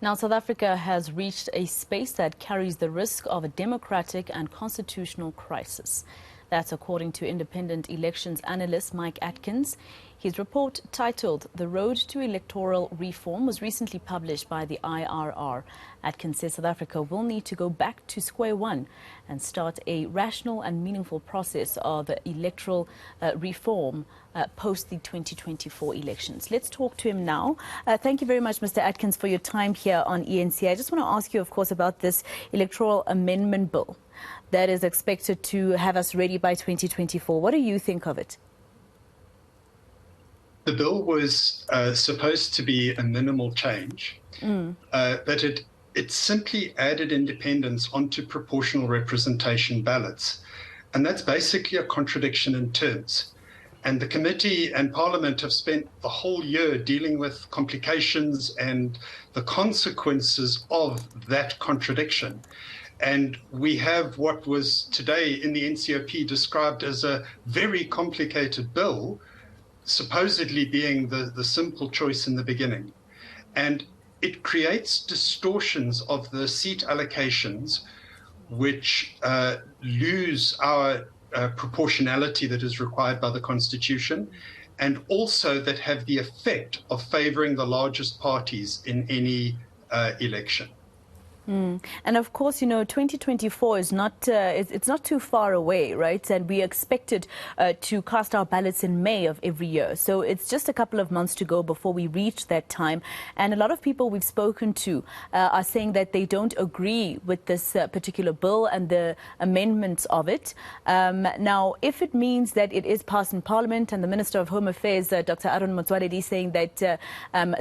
Now, South Africa has reached a space that carries the risk of a democratic and constitutional crisis. That's according to independent elections analyst Mike Atkins. His report, titled "The Road to Electoral Reform," was recently published by the IRR. Atkins says South Africa will need to go back to square one and start a rational and meaningful process of electoral reform post the 2024 elections. Let's talk to him now. Thank you very much, Mr. Atkins, for your time here on eNCA. I just want to ask you, of course, about this electoral amendment bill that is expected to have us ready by 2024. What do you think of it? The bill was supposed to be a minimal change, but it simply added independence onto proportional representation ballots. And that's basically a contradiction in terms. And the committee and Parliament have spent the whole year dealing with complications and the consequences of that contradiction. And we have what was today in the NCOP described as a very complicated bill, supposedly being the simple choice in the beginning. And it creates distortions of the seat allocations, which lose our proportionality that is required by the Constitution, and also that have the effect of favouring the largest parties in any election. And of course, you know, 2024 is not, it's not too far away, right? And we expected to cast our ballots in May of every year. So it's just a couple of months to go before we reach that time. And a lot of people we've spoken to are saying that they don't agree with this particular bill and the amendments of it. Now, if it means that it is passed in Parliament, and the Minister of Home Affairs, Dr. Aaron Motsoaledi, saying that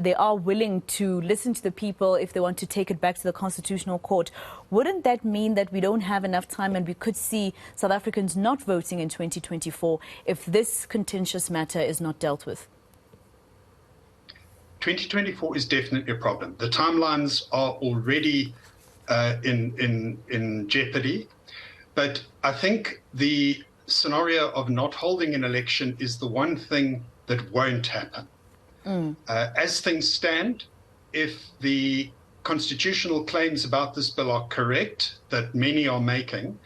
they are willing to listen to the people if they want to take it back to the Constitution Court, wouldn't that mean that we don't have enough time and we could see South Africans not voting in 2024 if this contentious matter is not dealt with? 2024 is definitely a problem. The timelines are already in jeopardy, but I think the scenario of not holding an election is the one thing that won't happen. As things stand, if the constitutional claims about this bill are correct, that many are making,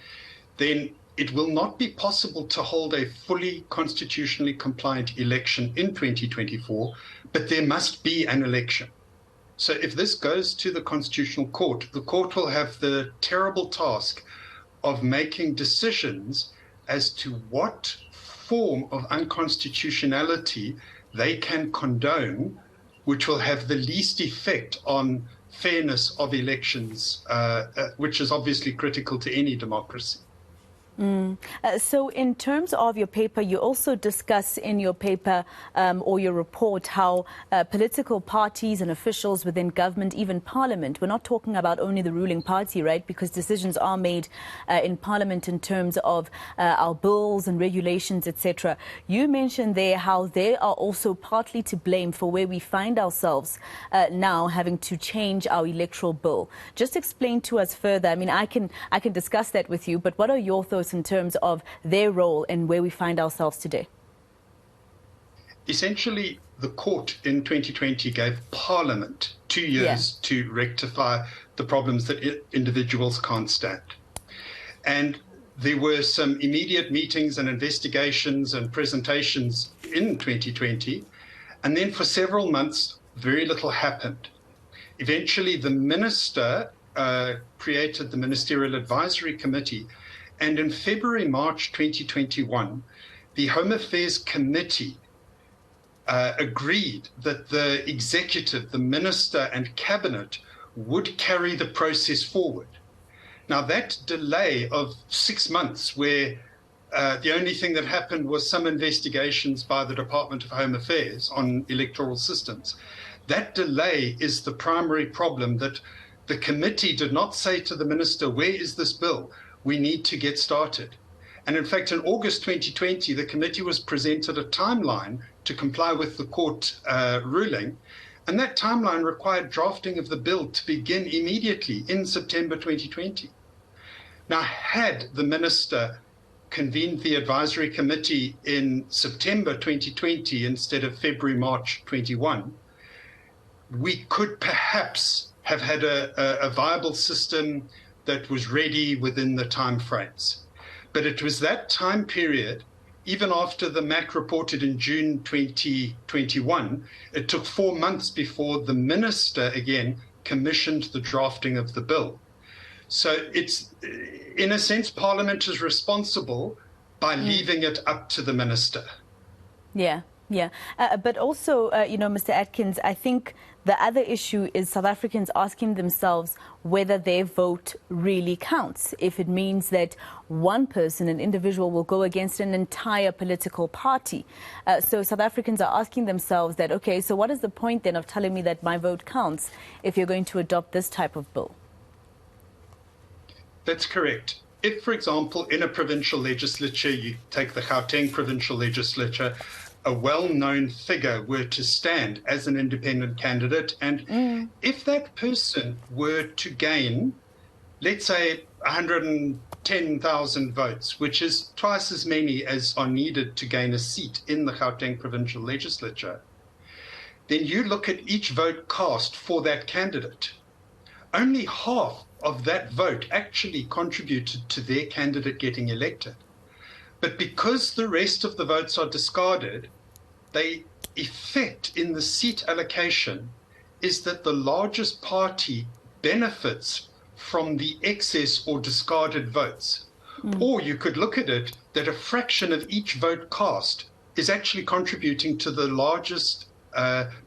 then it will not be possible to hold a fully constitutionally compliant election in 2024, but there must be an election. So if this goes to the Constitutional Court, the court will have the terrible task of making decisions as to what form of unconstitutionality they can condone, which will have the least effect on fairness of elections, which is obviously critical to any democracy. So in terms of your paper, you also discuss in your paper or your report how political parties and officials within government, even Parliament, we're not talking about only the ruling party, right, because decisions are made in Parliament in terms of our bills and regulations, etc. You mentioned there how they are also partly to blame for where we find ourselves now having to change our electoral bill. Just explain to us further. I mean, I can discuss that with you, but what are your thoughts in terms of their role and where we find ourselves today? Essentially, the court in 2020 gave Parliament 2 years to rectify the problems that individuals can't stand. And there were some immediate meetings and investigations and presentations in 2020. And then for several months, very little happened. Eventually, the minister created the Ministerial Advisory Committee. And in February, March 2021, the Home Affairs Committee agreed that the executive, the minister and cabinet would carry the process forward. Now, that delay of 6 months, where the only thing that happened was some investigations by the Department of Home Affairs on electoral systems, that delay is the primary problem, that the committee did not say to the minister, where is this bill? We need to get started. And in fact, in August 2020, the committee was presented a timeline to comply with the court ruling. And that timeline required drafting of the bill to begin immediately in September 2020. Now, had the minister convened the advisory committee in September 2020 instead of February, March 21, we could perhaps have had a viable system that was ready within the time frames. But it was that time period, even after the MAC reported in June 2021, it took 4 months before the minister again commissioned the drafting of the bill. So it's, in a sense, Parliament is responsible by leaving it up to the minister. Yeah, yeah. But also, Mr. Atkins, I think the other issue is South Africans asking themselves whether their vote really counts. If it means that one person, an individual, will go against an entire political party. So South Africans are asking themselves that, okay, so what is the point then of telling me that my vote counts if you're going to adopt this type of bill? That's correct. If, for example, in a provincial legislature, you take the Gauteng provincial legislature, a well-known figure were to stand as an independent candidate, and if that person were to gain, let's say, 110,000 votes, which is twice as many as are needed to gain a seat in the Gauteng provincial legislature, then you look at each vote cast for that candidate. Only half of that vote actually contributed to their candidate getting elected. But because the rest of the votes are discarded, the effect in the seat allocation is that the largest party benefits from the excess or discarded votes. Or you could look at it that a fraction of each vote cast is actually contributing to the largest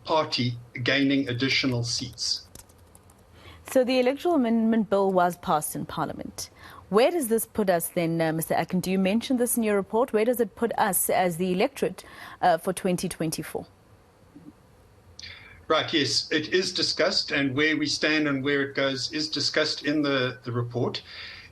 party gaining additional seats. So the Electoral Amendment Bill was passed in Parliament. Where does this put us then, Mr. Atkins? Do you mention this in your report? Where does it put us as the electorate for 2024? Right, yes, it is discussed, and where we stand and where it goes is discussed in the report.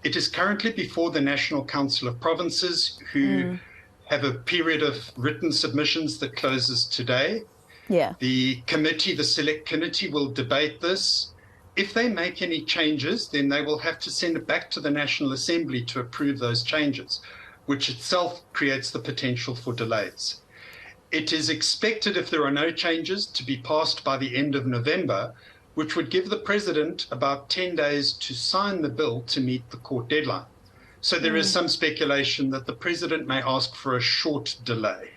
It is currently before the National Council of Provinces, who have a period of written submissions that closes today. Yeah. The committee, the select committee, will debate this. If they make any changes, then they will have to send it back to the National Assembly to approve those changes, which itself creates the potential for delays. It is expected, if there are no changes, to be passed by the end of November, which would give the President about 10 days to sign the bill to meet the court deadline. So there is some speculation that the President may ask for a short delay.